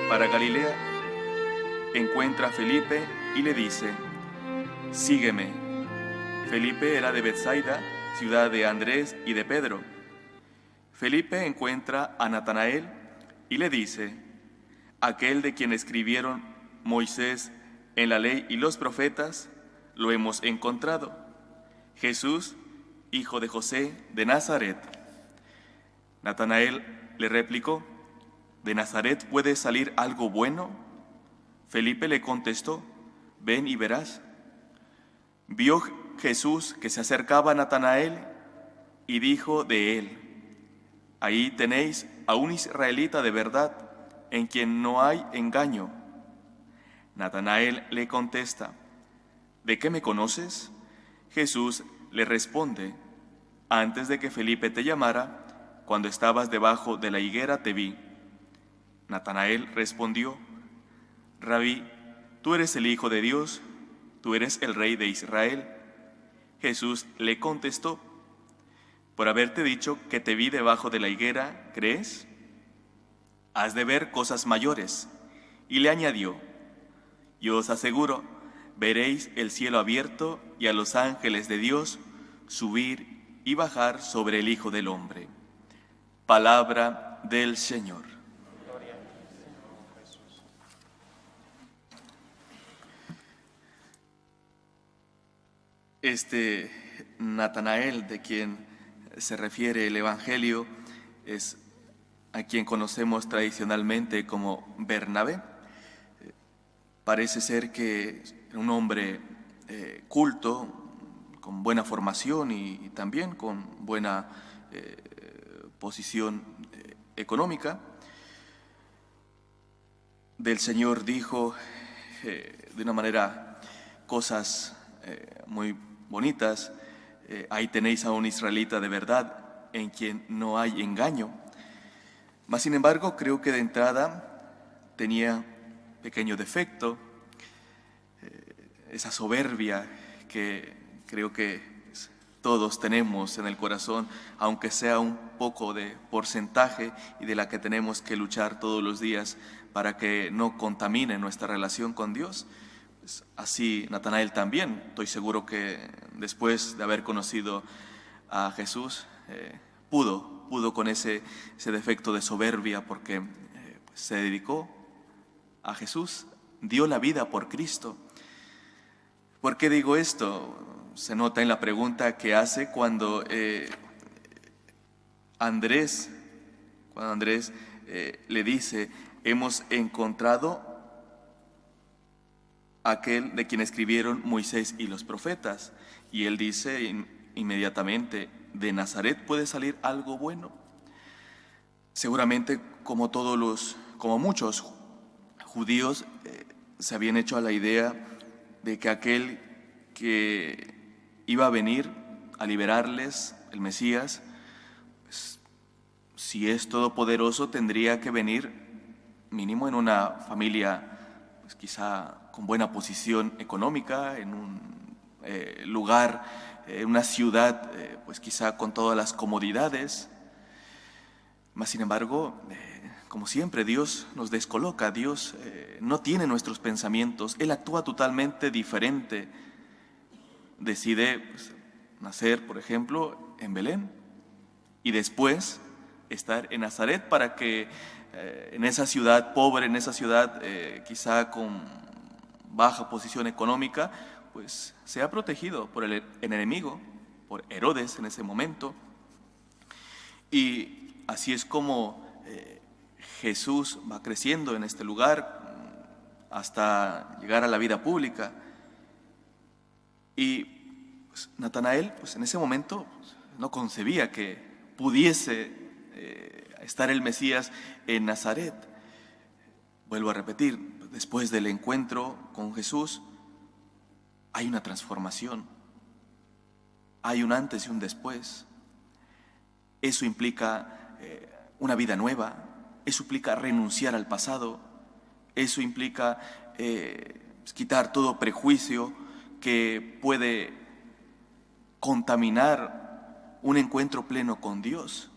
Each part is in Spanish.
para Galilea, encuentra a Felipe y le dice: «Sígueme». Felipe era de Betsaida, ciudad de Andrés y de Pedro. Felipe encuentra a Natanael y le dice: «Aquel de quien escribieron Moisés en la ley y los profetas, lo hemos encontrado, Jesús, hijo de José de Nazaret». Natanael le replicó: «¿De Nazaret puede salir algo bueno?». Felipe le contestó: «Ven y verás». Vio Jesús que se acercaba a Natanael y dijo de él: «Ahí tenéis a un israelita de verdad, en quien no hay engaño». Natanael le contesta: «¿De qué me conoces?». Jesús le responde: «Antes de que Felipe te llamara, cuando estabas debajo de la higuera te vi». Natanael respondió: «Rabí, tú eres el Hijo de Dios, tú eres el Rey de Israel». Jesús le contestó: «Por haberte dicho que te vi debajo de la higuera, ¿crees? Has de ver cosas mayores». Y le añadió: «Yo os aseguro, veréis el cielo abierto y a los ángeles de Dios subir y bajar sobre el Hijo del Hombre». Palabra del Señor. Este Natanael de quien se refiere el Evangelio es a quien conocemos tradicionalmente como Bernabé. Parece ser que era un hombre culto, con buena formación y también con buena posición económica. Del Señor dijo de una manera cosas muy bonitas: «Ahí tenéis a un israelita de verdad, en quien no hay engaño». Mas, sin embargo, creo que de entrada tenía pequeño defecto, esa soberbia que creo que todos tenemos en el corazón, aunque sea un poco de porcentaje y de la que tenemos que luchar todos los días para que no contamine nuestra relación con Dios. Pues así Natanael también, estoy seguro que después de haber conocido a Jesús, pudo con ese defecto de soberbia, porque pues se dedicó a Jesús, dio la vida por Cristo. ¿Por qué digo esto? Se nota en la pregunta que hace cuando Andrés le dice: «Hemos encontrado aquel de quien escribieron Moisés y los profetas». Y él dice inmediatamente: «¿De Nazaret puede salir algo bueno?». Seguramente, como muchos judíos, se habían hecho a la idea de que aquel que iba a venir a liberarles, el Mesías, pues, si es todopoderoso, tendría que venir mínimo en una familia, pues quizá con buena posición económica, en un lugar, en una ciudad, pues quizá con todas las comodidades. Mas, sin embargo, como siempre, Dios nos descoloca. Dios no tiene nuestros pensamientos. Él actúa totalmente diferente. Decide pues, nacer, por ejemplo, en Belén y después estar en Nazaret para que en esa ciudad pobre, en esa ciudad quizá con baja posición económica, pues sea protegido por el enemigo, por Herodes en ese momento. Y así es como Jesús va creciendo en este lugar hasta llegar a la vida pública. Y pues, Natanael, pues en ese momento pues, no concebía que pudiese estar el Mesías en Nazaret. Vuelvo a repetir, después del encuentro con Jesús hay una transformación, hay un antes y un después. Eso implica una vida nueva, eso implica renunciar al pasado, eso implica quitar todo prejuicio que puede contaminar un encuentro pleno con Dios.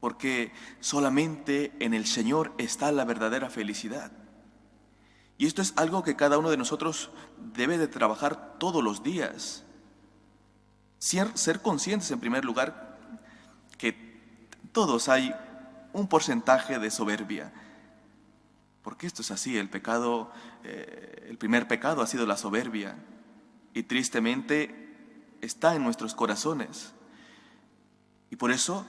porque solamente en el Señor está la verdadera felicidad. Y esto es algo que cada uno de nosotros debe de trabajar todos los días. Ser conscientes, en primer lugar, que todos hay un porcentaje de soberbia. Porque esto es así, el pecado, el primer pecado ha sido la soberbia. Y tristemente está en nuestros corazones. Y por eso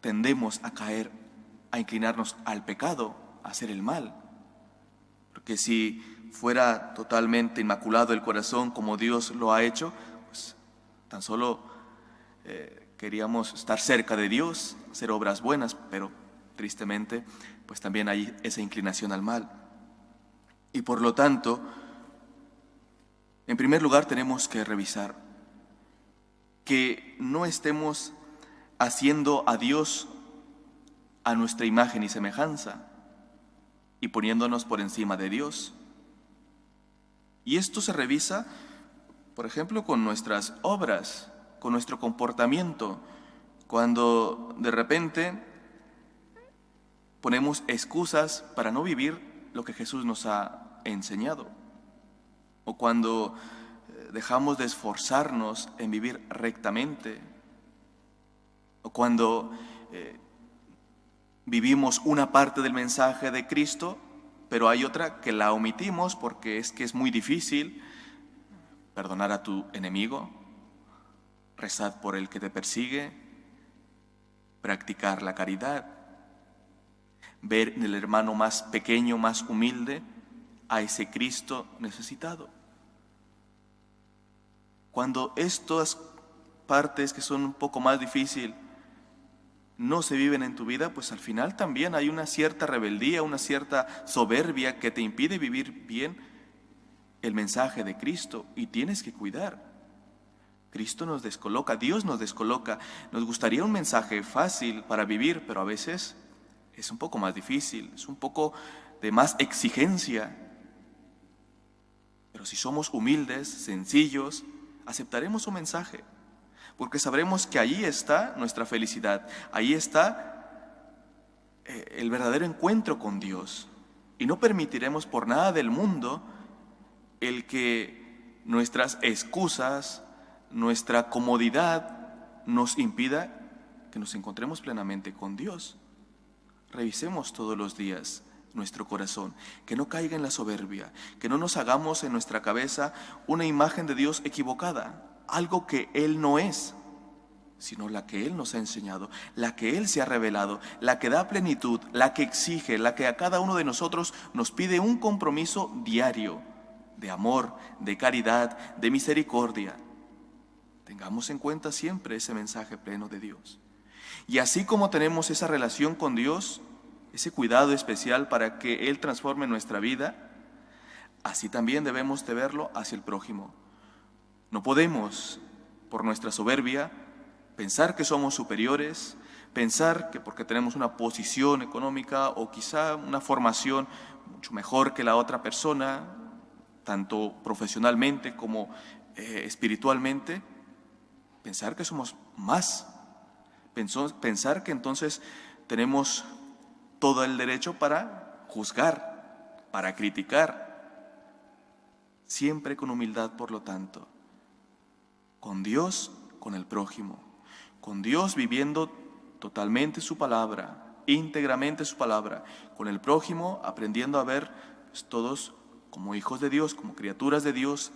tendemos a caer, a inclinarnos al pecado, a hacer el mal. Porque si fuera totalmente inmaculado el corazón como Dios lo ha hecho, pues tan solo queríamos estar cerca de Dios, hacer obras buenas, pero tristemente pues también hay esa inclinación al mal. Y por lo tanto, en primer lugar tenemos que revisar que no estemos haciendo a Dios a nuestra imagen y semejanza y poniéndonos por encima de Dios. Y esto se revisa, por ejemplo, con nuestras obras, con nuestro comportamiento, cuando de repente ponemos excusas para no vivir lo que Jesús nos ha enseñado, o cuando dejamos de esforzarnos en vivir rectamente, o cuando vivimos una parte del mensaje de Cristo, pero hay otra que la omitimos porque es muy difícil. Perdonar a tu enemigo, rezar por el que te persigue, practicar la caridad, ver en el hermano más pequeño, más humilde, a ese Cristo necesitado. Cuando estas partes que son un poco más difíciles no se viven en tu vida, pues al final también hay una cierta rebeldía, una cierta soberbia que te impide vivir bien el mensaje de Cristo, y tienes que cuidar. Cristo nos descoloca, Dios nos descoloca. Nos gustaría un mensaje fácil para vivir, pero a veces es un poco más difícil, es un poco de más exigencia. Pero si somos humildes, sencillos, aceptaremos su mensaje, porque sabremos que allí está nuestra felicidad, ahí está el verdadero encuentro con Dios. Y no permitiremos por nada del mundo el que nuestras excusas, nuestra comodidad nos impida que nos encontremos plenamente con Dios. Revisemos todos los días nuestro corazón, que no caiga en la soberbia, que no nos hagamos en nuestra cabeza una imagen de Dios equivocada, algo que Él no es, sino la que Él nos ha enseñado, la que Él se ha revelado, la que da plenitud, la que exige, la que a cada uno de nosotros nos pide un compromiso diario de amor, de caridad, de misericordia. Tengamos en cuenta siempre ese mensaje pleno de Dios. Y así como tenemos esa relación con Dios, ese cuidado especial para que Él transforme nuestra vida, así también debemos de verlo hacia el prójimo. No podemos, por nuestra soberbia, pensar que somos superiores, pensar que porque tenemos una posición económica o quizá una formación mucho mejor que la otra persona, tanto profesionalmente como espiritualmente, pensar que somos más, pensar que entonces tenemos todo el derecho para juzgar, para criticar, siempre con humildad, por lo tanto, con Dios, con el prójimo, con Dios viviendo totalmente su palabra, íntegramente su palabra, con el prójimo aprendiendo a ver pues, todos como hijos de Dios, como criaturas de Dios,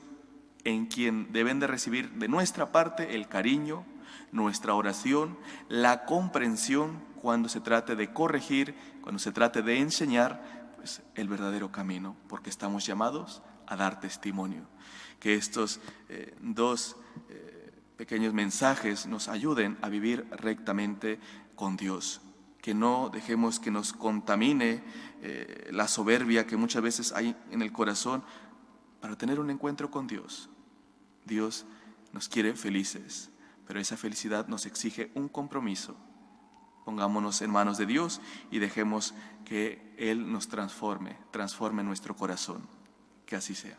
en quien deben de recibir de nuestra parte el cariño, nuestra oración, la comprensión cuando se trate de corregir, cuando se trate de enseñar, pues el verdadero camino, porque estamos llamados a dar testimonio. Que estos dos pequeños mensajes nos ayuden a vivir rectamente con Dios. Que no dejemos que nos contamine la soberbia que muchas veces hay en el corazón para tener un encuentro con Dios. Dios nos quiere felices, pero esa felicidad nos exige un compromiso. Pongámonos en manos de Dios y dejemos que Él nos transforme nuestro corazón. Que así sea.